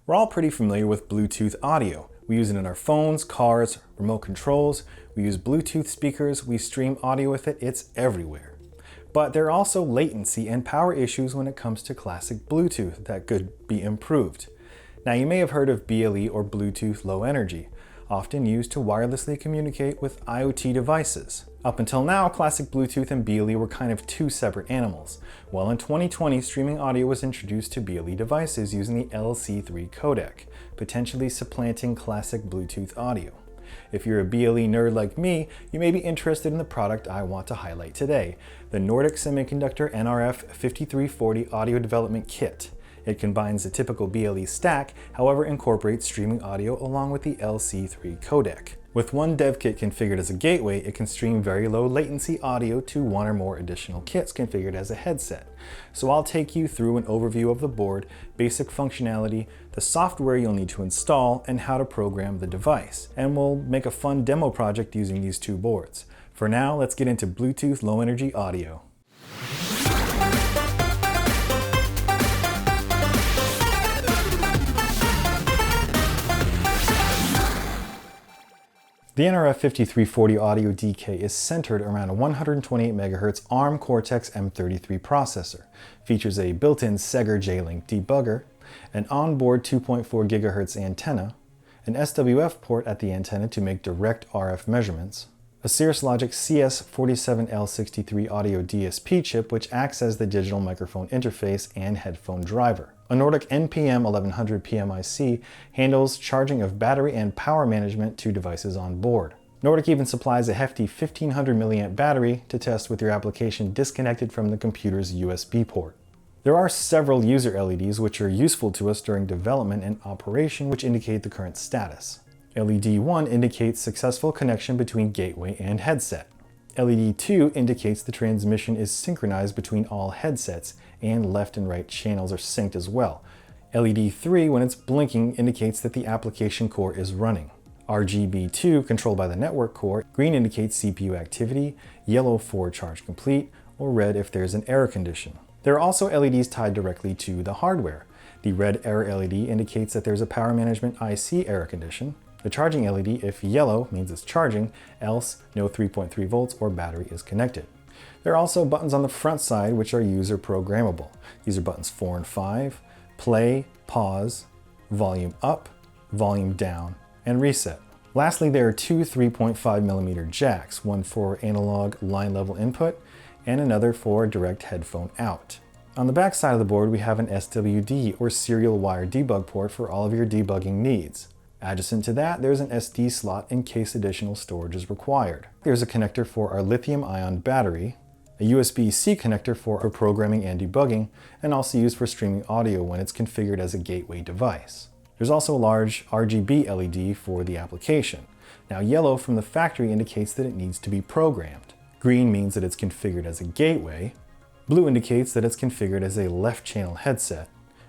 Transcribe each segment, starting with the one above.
We're all pretty familiar with Bluetooth audio. We use it in our phones, cars, remote controls. We use Bluetooth speakers. We stream audio with it. It's everywhere. But there are also latency and power issues when it comes to classic Bluetooth that could be improved. Now, you may have heard of BLE or Bluetooth Low Energy, often used to wirelessly communicate with IoT devices. Up until now, classic Bluetooth and BLE were kind of two separate animals. Well, in 2020, streaming audio was introduced to BLE devices using the LC3 codec, potentially supplanting classic Bluetooth audio. If you're a BLE nerd like me, you may be interested in the product I want to highlight today, the Nordic Semiconductor nRF5340 Audio Development Kit. It combines the typical BLE stack, however incorporates streaming audio along with the LC3 codec. With one dev kit configured as a gateway, it can stream very low latency audio to one or more additional kits configured as a headset. So I'll take you through an overview of the board, basic functionality, the software you'll need to install, and how to program the device. And we'll make a fun demo project using these two boards. For now, let's get into Bluetooth Low Energy audio. The nRF5340 Audio DK is centered around a 128 MHz ARM Cortex-M33 processor, features a built-in Seger J-Link debugger, an onboard 2.4 GHz antenna, an SWF port at the antenna to make direct RF measurements, a Cirrus Logic CS47L63 audio DSP chip which acts as the digital microphone interface and headphone driver. A Nordic NPM 1100 PMIC handles charging of battery and power management to devices on board. Nordic even supplies a hefty 1500 mAh battery to test with your application disconnected from the computer's USB port. There are several user LEDs which are useful to us during development and operation, which indicate the current status. LED 1 indicates successful connection between gateway and headset. LED 2 indicates the transmission is synchronized between all headsets and left and right channels are synced as well. LED 3, when it's blinking, indicates that the application core is running. RGB 2, controlled by the network core, green indicates CPU activity, yellow for charge complete, or red if there's an error condition. There are also LEDs tied directly to the hardware. The red error LED indicates that there's a power management IC error condition. The charging LED, if yellow, means it's charging, else no 3.3 volts or battery is connected. There are also buttons on the front side which are user programmable. These are buttons 4 and 5, play, pause, volume up, volume down, and reset. Lastly, there are two 3.5mm jacks, one for analog line level input and another for direct headphone out. On the back side of the board, we have an SWD or serial wire debug port for all of your debugging needs. Adjacent to that, there's an SD slot in case additional storage is required. There's a connector for our lithium-ion battery, a USB-C connector for our programming and debugging, and also used for streaming audio when it's configured as a gateway device. There's also a large RGB LED for the application. Now, yellow from the factory indicates that it needs to be programmed. Green means that it's configured as a gateway. Blue indicates that it's configured as a left channel headset.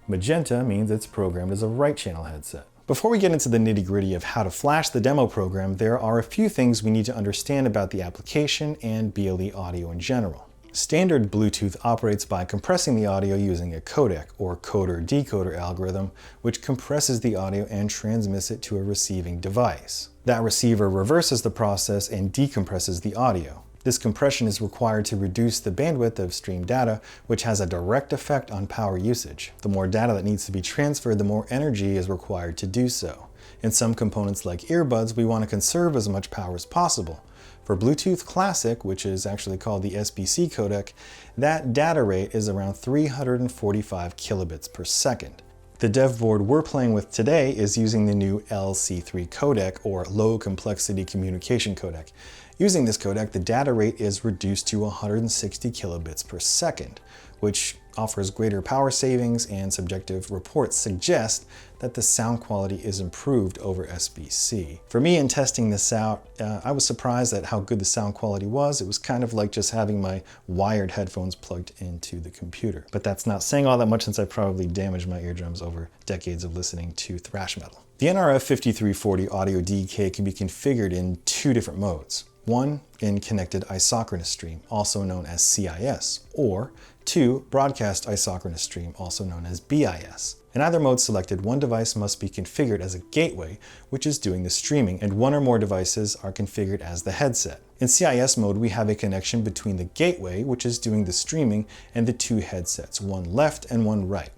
Magenta means it's programmed as a right channel headset. Before we get into the nitty-gritty of how to flash the demo program, there are a few things we need to understand about the application and BLE audio in general. Standard Bluetooth operates by compressing the audio using a codec or coder-decoder algorithm, which compresses the audio and transmits it to a receiving device. That receiver reverses the process and decompresses the audio. This compression is required to reduce the bandwidth of streamed data, which has a direct effect on power usage. The more data that needs to be transferred, the more energy is required to do so. In some components like earbuds, we want to conserve as much power as possible. For Bluetooth Classic, which is actually called the SBC codec, that data rate is around 345 kilobits per second. The dev board we're playing with today is using the new LC3 codec, or Low Complexity Communication Codec. Using this codec, the data rate is reduced to 160 kilobits per second, which offers greater power savings, and subjective reports suggest that the sound quality is improved over SBC. For me, in testing this out, I was surprised at how good the sound quality was. It was kind of like just having my wired headphones plugged into the computer. But that's not saying all that much, since I probably damaged my eardrums over decades of listening to thrash metal. The nRF5340 Audio DK can be configured in two different modes. One, in connected isochronous stream, also known as CIS, or two, broadcast isochronous stream, also known as BIS. In either mode selected, one device must be configured as a gateway, which is doing the streaming, and one or more devices are configured as the headset. In CIS mode, we have a connection between the gateway, which is doing the streaming, and the two headsets, one left and one right.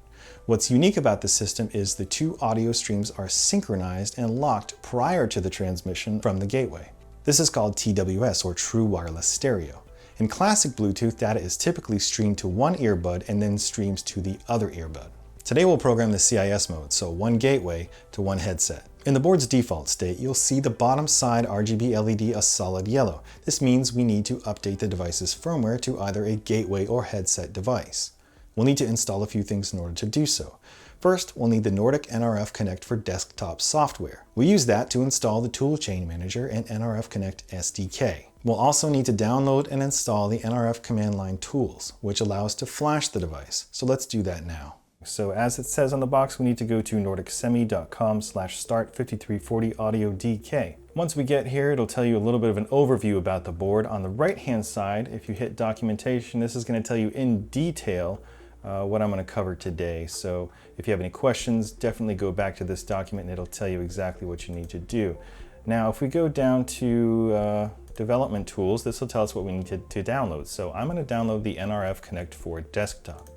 What's unique about the system is the two audio streams are synchronized and locked prior to the transmission from the gateway. This is called TWS, or True Wireless Stereo. In classic Bluetooth, data is typically streamed to one earbud and then streams to the other earbud. Today we'll program the CIS mode, so one gateway to one headset. In the board's default state, you'll see the bottom side RGB LED a solid yellow. This means we need to update the device's firmware to either a gateway or headset device. We'll need to install a few things in order to do so. First, we'll need the Nordic nRF Connect for desktop software. We use that to install the Toolchain Manager and nRF Connect SDK. We'll also need to download and install the nRF command line tools, which allow us to flash the device. So let's do that now. So as it says on the box, we need to go to nordicsemi.com/start5340audiodk. Once we get here, it'll tell you a little bit of an overview about the board. On the right-hand side, if you hit documentation, this is going to tell you in detail what I'm going to cover today. So if you have any questions, definitely go back to this document and it'll tell you exactly what you need to do. Now, if we go down to development tools, this will tell us what we need to download. So I'm going to download the nRF Connect for desktop.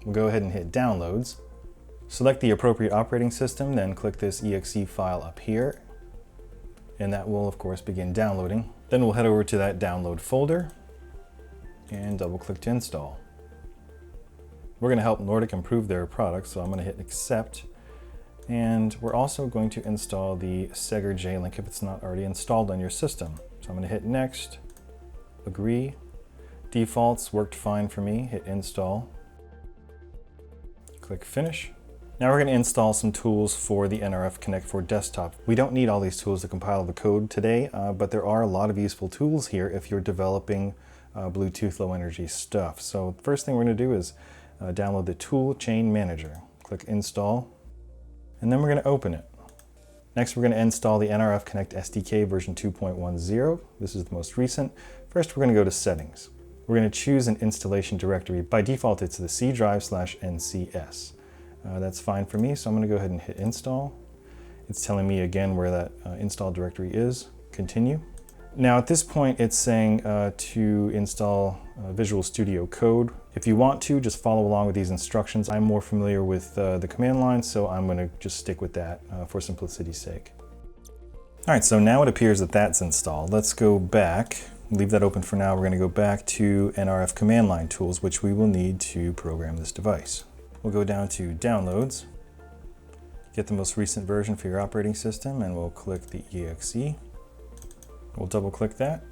We'll go ahead and hit downloads. Select the appropriate operating system, then click this exe file up here. And that will, of course, begin downloading. Then we'll head over to that download folder and double click to install. We're going to help Nordic improve their product, so I'm going to hit accept. And we're also going to install the Sega J-Link if it's not already installed on your system. So I'm going to hit next, agree. Defaults worked fine for me, hit install. Click finish. Now we're going to install some tools for the nRF Connect for desktop. We don't need all these tools to compile the code today, but there are a lot of useful tools here if you're developing Bluetooth low energy stuff. So the first thing we're going to do is download the Toolchain Manager. Click install, and then we're going to open it. Next, we're going to install the nRF Connect SDK version 2.10. This is the most recent. First, we're going to go to settings. We're going to choose an installation directory. By default, it's the C drive/NCS. That's fine for me, so I'm going to go ahead and hit install. It's telling me again where that install directory is. Continue. Now at this point, it's saying to install Visual Studio Code. If you want to, just follow along with these instructions. I'm more familiar with the command line, so I'm going to just stick with that for simplicity's sake. All right, so now it appears that that's installed. Let's go back. Leave that open for now. We're going to go back to nRF command line tools, which we will need to program this device. We'll go down to downloads, get the most recent version for your operating system, and we'll click the exe. We'll double click that,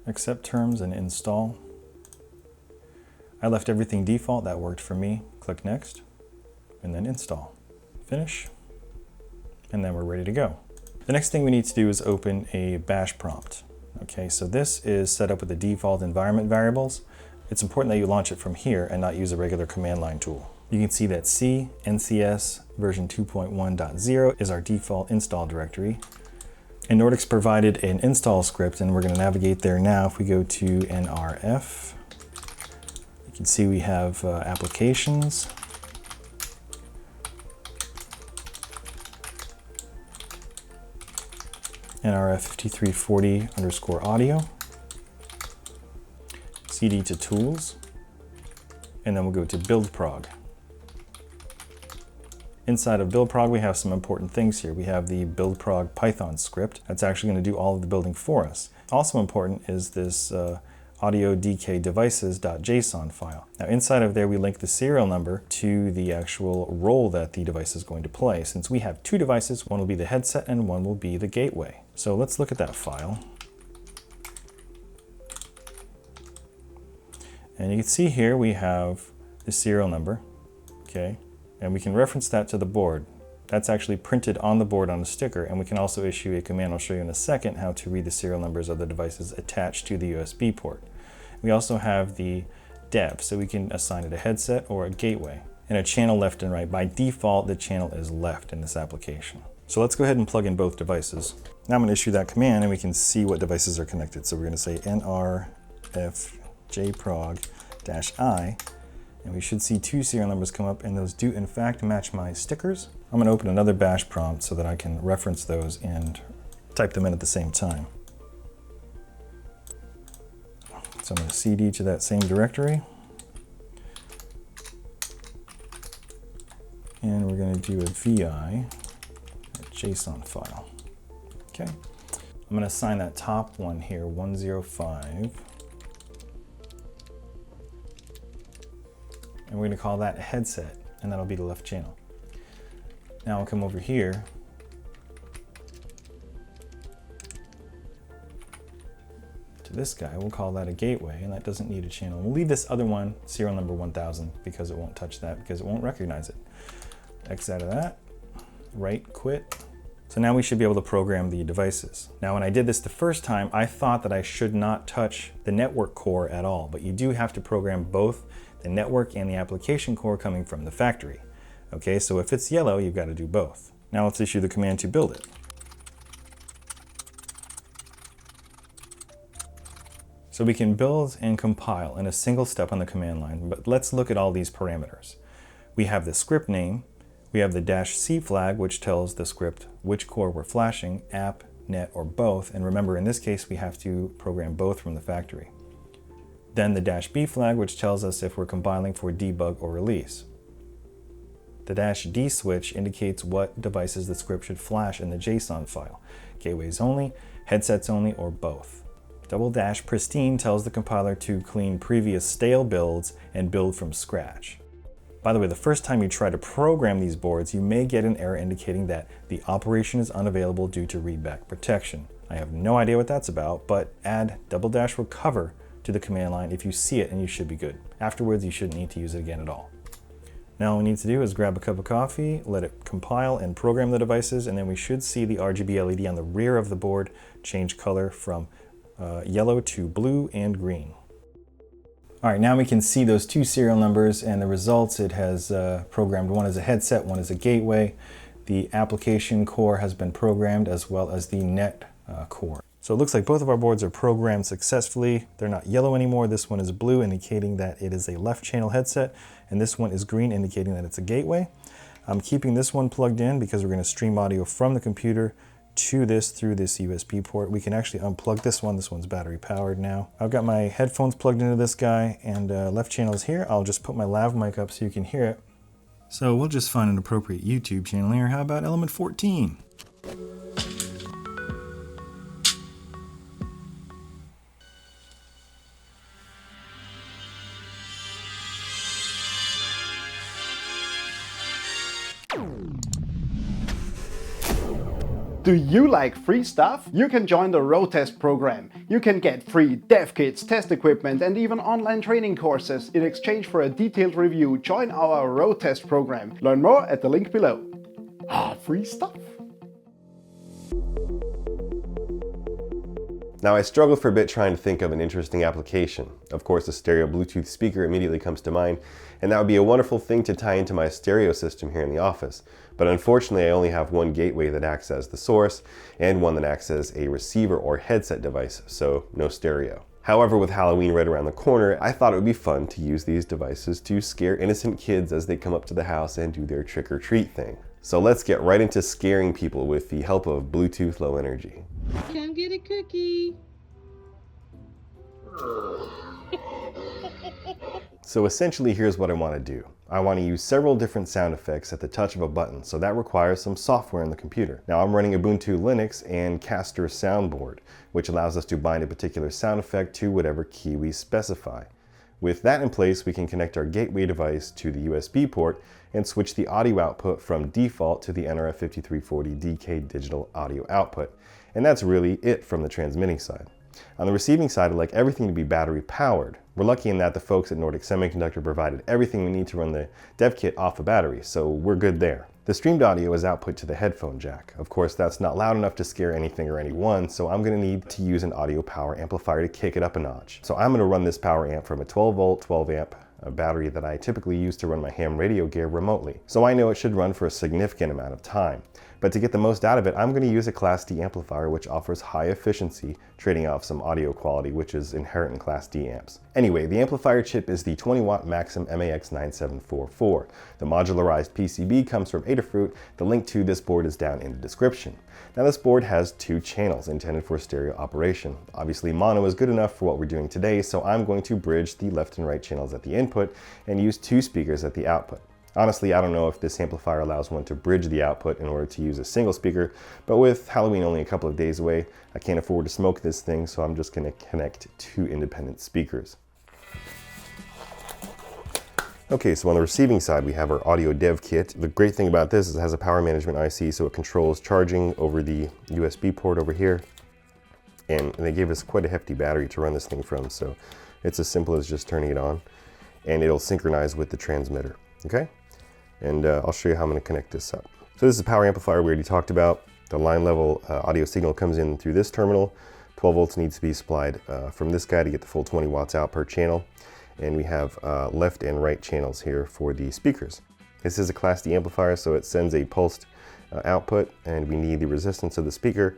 accept terms and install. I left everything default, that worked for me. Click next, and then install. Finish, and then we're ready to go. The next thing we need to do is open a bash prompt. Okay, so this is set up with the default environment variables. It's important that you launch it from here and not use a regular command line tool. You can see that C NCS version 2.1.0 is our default install directory. And Nordic's provided an install script, and we're going to navigate there now. If we go to nRF, you can see we have applications. nRF5340_audio. CD to tools. And then we'll go to build prog. Inside of buildprog, we have some important things here. We have the buildprog Python script that's actually going to do all of the building for us. Also important is this audiodkdevices.json file. Now inside of there, we link the serial number to the actual role that the device is going to play. Since we have two devices, one will be the headset and one will be the gateway. So let's look at that file. And you can see here we have the serial number, okay? And we can reference that to the board. That's actually printed on the board on a sticker, and we can also issue a command. I'll show you in a second how to read the serial numbers of the devices attached to the USB port. We also have the dev, so we can assign it a headset or a gateway, and a channel left and right. By default, the channel is left in this application. So let's go ahead and plug in both devices. Now I'm going to issue that command, and we can see what devices are connected. So we're going to say nrf jprog-i, And we should see 2 serial numbers come up, and those do in fact match my stickers. I'm going to open another bash prompt so that I can reference those and type them in at the same time. So I'm going to cd to that same directory. And we're going to do a VI, a JSON file. Okay. I'm going to assign that top one here, 105. And we're going to call that headset, and that'll be the left channel. Now I'll come over here to this guy. We'll call that a gateway, and that doesn't need a channel. We'll leave this other one, serial number 1000, because it won't touch that, because it won't recognize it. X out of that, right, quit. So now we should be able to program the devices. Now when I did this the first time, I thought that I should not touch the network core at all, but you do have to program both the network and the application core coming from the factory. Okay, so if it's yellow, you've got to do both. Now let's issue the command to build it. So we can build and compile in a single step on the command line, but let's look at all these parameters. We have the script name. We have the -C flag, which tells the script which core we're flashing, app, net, or both. And remember, in this case, we have to program both from the factory. Then the -B flag, which tells us if we're compiling for debug or release. The -D switch indicates what devices the script should flash in the JSON file, gateways only, headsets only, or both. ~pristine tells the compiler to clean previous stale builds and build from scratch. By the way, the first time you try to program these boards, you may get an error indicating that the operation is unavailable due to readback protection. I have no idea what that's about, but add ~recover to the command line if you see it, and you should be good. Afterwards, you shouldn't need to use it again at all. Now all we need to do is grab a cup of coffee, let it compile and program the devices, and then we should see the RGB LED on the rear of the board change color from yellow to blue and green. All right, now we can see those 2 serial numbers and the results. It has programmed one as a headset, one as a gateway. The application core has been programmed, as well as the net core. So it looks like both of our boards are programmed successfully. They're not yellow anymore. This one is blue, indicating that it is a left channel headset, and this one is green, indicating that it's a gateway. I'm keeping this one plugged in because we're going to stream audio from the computer to this through this USB port. We can actually unplug this one. This one's battery powered now. I've got my headphones plugged into this guy, and left channel is here. I'll just put my lav mic up so you can hear it. So we'll just find an appropriate YouTube channel here. How about element 14? Do you like free stuff? You can join the Road Test program. You can get free dev kits, test equipment, and even online training courses in exchange for a detailed review. Join our Road Test program. Learn more at the link below. Free stuff. Now I struggled for a bit trying to think of an interesting application. Of course, a stereo Bluetooth speaker immediately comes to mind, and that would be a wonderful thing to tie into my stereo system here in the office. But unfortunately, I only have one gateway that acts as the source, and one that acts as a receiver or headset device, so no stereo. However, with Halloween right around the corner, I thought it would be fun to use these devices to scare innocent kids as they come up to the house and do their trick-or-treat thing. So let's get right into scaring people with the help of Bluetooth Low Energy. Come get a cookie. So essentially, here's what I want to do. I want to use several different sound effects at the touch of a button, so that requires some software in the computer. Now I'm running Ubuntu Linux and Caster Soundboard, which allows us to bind a particular sound effect to whatever key we specify. With that in place, we can connect our gateway device to the USB port and switch the audio output from default to the nRF5340 DK digital audio output. And that's really it from the transmitting side. On the receiving side, I'd like everything to be battery powered. We're lucky in that the folks at Nordic Semiconductor provided everything we need to run the dev kit off a battery, so we're good there. The streamed audio is output to the headphone jack. Of course, that's not loud enough to scare anything or anyone, so I'm going to need to use an audio power amplifier to kick it up a notch. So I'm going to run this power amp from a 12 volt, 12 amp battery that I typically use to run my ham radio gear remotely. So I know it should run for a significant amount of time. But to get the most out of it, I'm going to use a Class D amplifier which offers high efficiency, trading off some audio quality which is inherent in Class D amps. Anyway, the amplifier chip is the 20-watt Maxim MAX9744. The modularized PCB comes from Adafruit. The link to this board is down in the description. Now this board has 2 channels intended for stereo operation. Obviously mono is good enough for what we're doing today, so I'm going to bridge the left and right channels at the input and use 2 speakers at the output. Honestly, I don't know if this amplifier allows one to bridge the output in order to use a single speaker, but with Halloween only a couple of days away, I can't afford to smoke this thing, so I'm just going to connect 2 independent speakers. Okay, so on the receiving side, we have our audio dev kit. The great thing about this is it has a power management IC, so it controls charging over the USB port over here. And they gave us quite a hefty battery to run this thing from, so it's as simple as just turning it on, and it'll synchronize with the transmitter, okay? And I'll show you how I'm going to connect this up. So this is a power amplifier we already talked about. The line level audio signal comes in through this terminal. 12 volts needs to be supplied from this guy to get the full 20 watts out per channel. And we have left and right channels here for the speakers. This is a Class D amplifier, so it sends a pulsed output, and we need the resistance of the speaker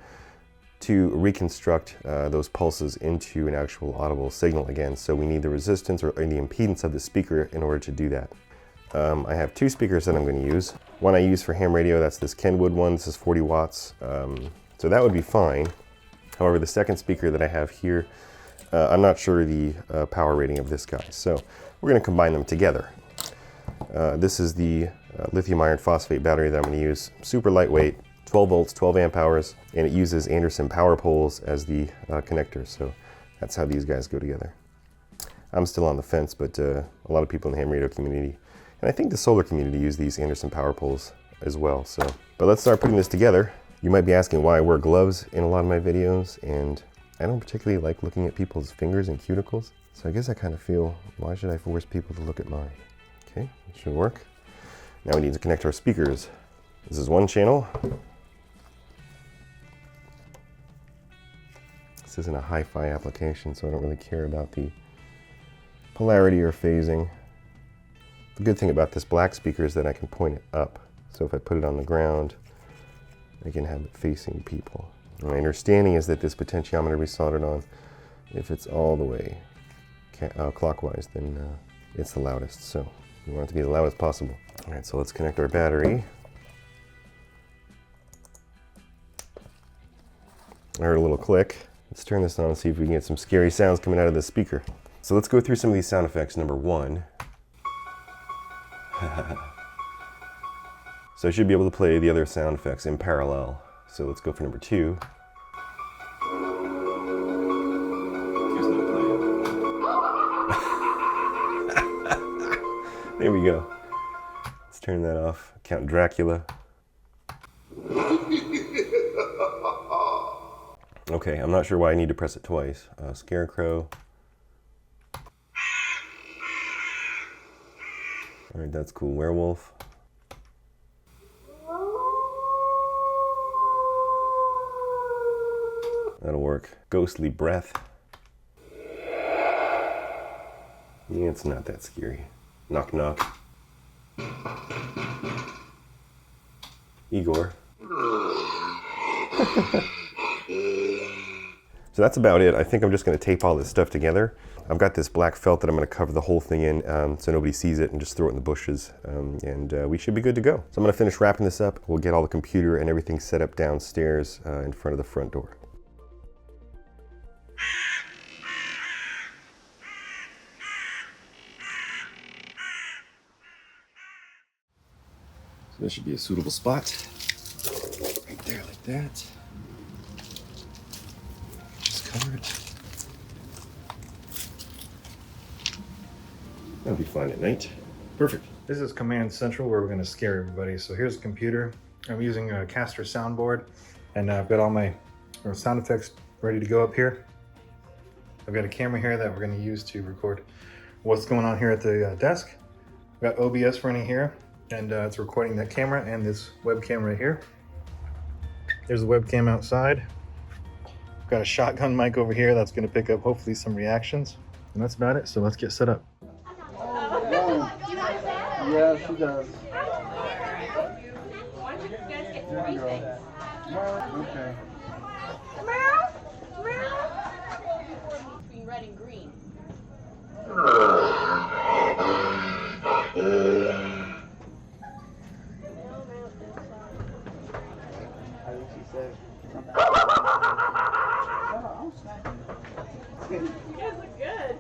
to reconstruct those pulses into an actual audible signal again. So we need the resistance or the impedance of the speaker in order to do that. I have 2 speakers that I'm going to use. One I use for ham radio, that's this Kenwood one. This is 40 watts, so that would be fine. However, the second speaker that I have here, I'm not sure the power rating of this guy, so we're going to combine them together. This is the lithium iron phosphate battery that I'm going to use. Super lightweight, 12 volts, 12 amp hours, and it uses Anderson power poles as the connector, so that's how these guys go together. I'm still on the fence, but a lot of people in the ham radio community, and I think the solar community, use these Anderson power poles as well. So, but let's start putting this together. You might be asking why I wear gloves in a lot of my videos, and I don't particularly like looking at people's fingers and cuticles. So I guess I kind of feel, why should I force people to look at mine? Okay, it should work. Now we need to connect our speakers. This is one channel. This isn't a hi-fi application, so I don't really care about the polarity or phasing. The good thing about this black speaker is that I can point it up. So if I put it on the ground, I can have it facing people. And my understanding is that this potentiometer will be soldered on. If it's all the way clockwise, then it's the loudest. So we want it to be the loudest possible. All right, so let's connect our battery. I heard a little click. Let's turn this on and see if we can get some scary sounds coming out of this speaker. So let's go through some of these sound effects. Number 1. So I should be able to play the other sound effects in parallel. So let's go for number 2. There we go. Let's turn that off. Count Dracula. Okay, I'm not sure why I need to press it twice. Scarecrow. All right, that's cool. Werewolf. That'll work. Ghostly breath. Yeah, it's not that scary. Knock knock. Igor. So that's about it. I think I'm just going to tape all this stuff together. I've got this black felt that I'm going to cover the whole thing in so nobody sees it, and just throw it in the bushes, and we should be good to go. So I'm going to finish wrapping this up. We'll get all the computer and everything set up downstairs in front of the front door. So this should be a suitable spot. Right there like that. Just cover it. That'll be fine at night. Perfect. This is Command Central where we're going to scare everybody. So here's the computer. I'm using a Caster soundboard, and I've got all my sound effects ready to go up here. I've got a camera here that we're going to use to record what's going on here at the desk. I've got OBS running here, and it's recording that camera and this webcam right here. There's the webcam outside. I've got a shotgun mic over here that's going to pick up hopefully some reactions, and that's about it. So let's get set up. Yeah, she does. guys get three things. Okay. Between red and green. You guys look good.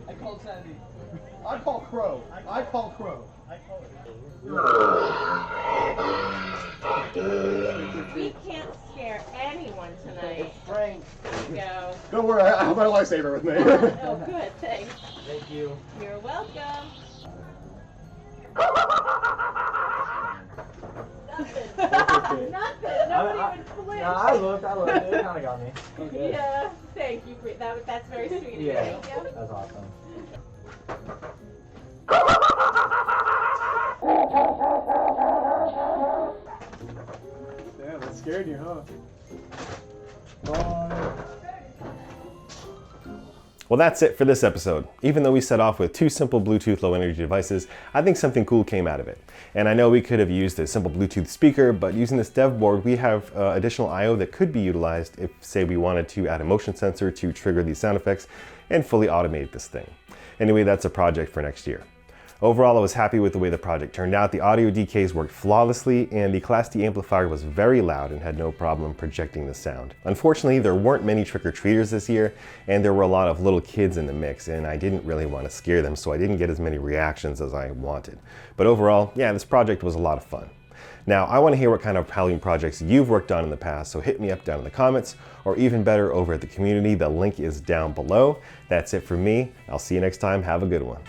I called Sandy. I call Crow. I call Crow. We can't scare anyone tonight. Frank. There you go. Don't worry, I have my lightsaber with me. Oh, good. Thanks. Thank you. You're welcome. Nothing. Nothing. Nobody even flinched. I looked. It kind of got me. Okay. Yeah. Thank you for that. That's very sweet of you. Yeah, Thank you. that's awesome. Yeah, that scared you, huh? Well, that's it for this episode. Even though we set off with two simple Bluetooth low energy devices, I think something cool came out of it. And I know we could have used a simple Bluetooth speaker, but using this dev board, we have additional I/O that could be utilized if, say, we wanted to add a motion sensor to trigger these sound effects and fully automate this thing. Anyway, that's a project for next year. Overall, I was happy with the way the project turned out. The audio decays worked flawlessly, and the Class D amplifier was very loud and had no problem projecting the sound. Unfortunately, there weren't many trick-or-treaters this year, and there were a lot of little kids in the mix, and I didn't really want to scare them, so I didn't get as many reactions as I wanted. But overall, yeah, this project was a lot of fun. Now, I want to hear what kind of Halloween projects you've worked on in the past, so hit me up down in the comments, or even better, over at the community. The link is down below. That's it for me. I'll see you next time. Have a good one.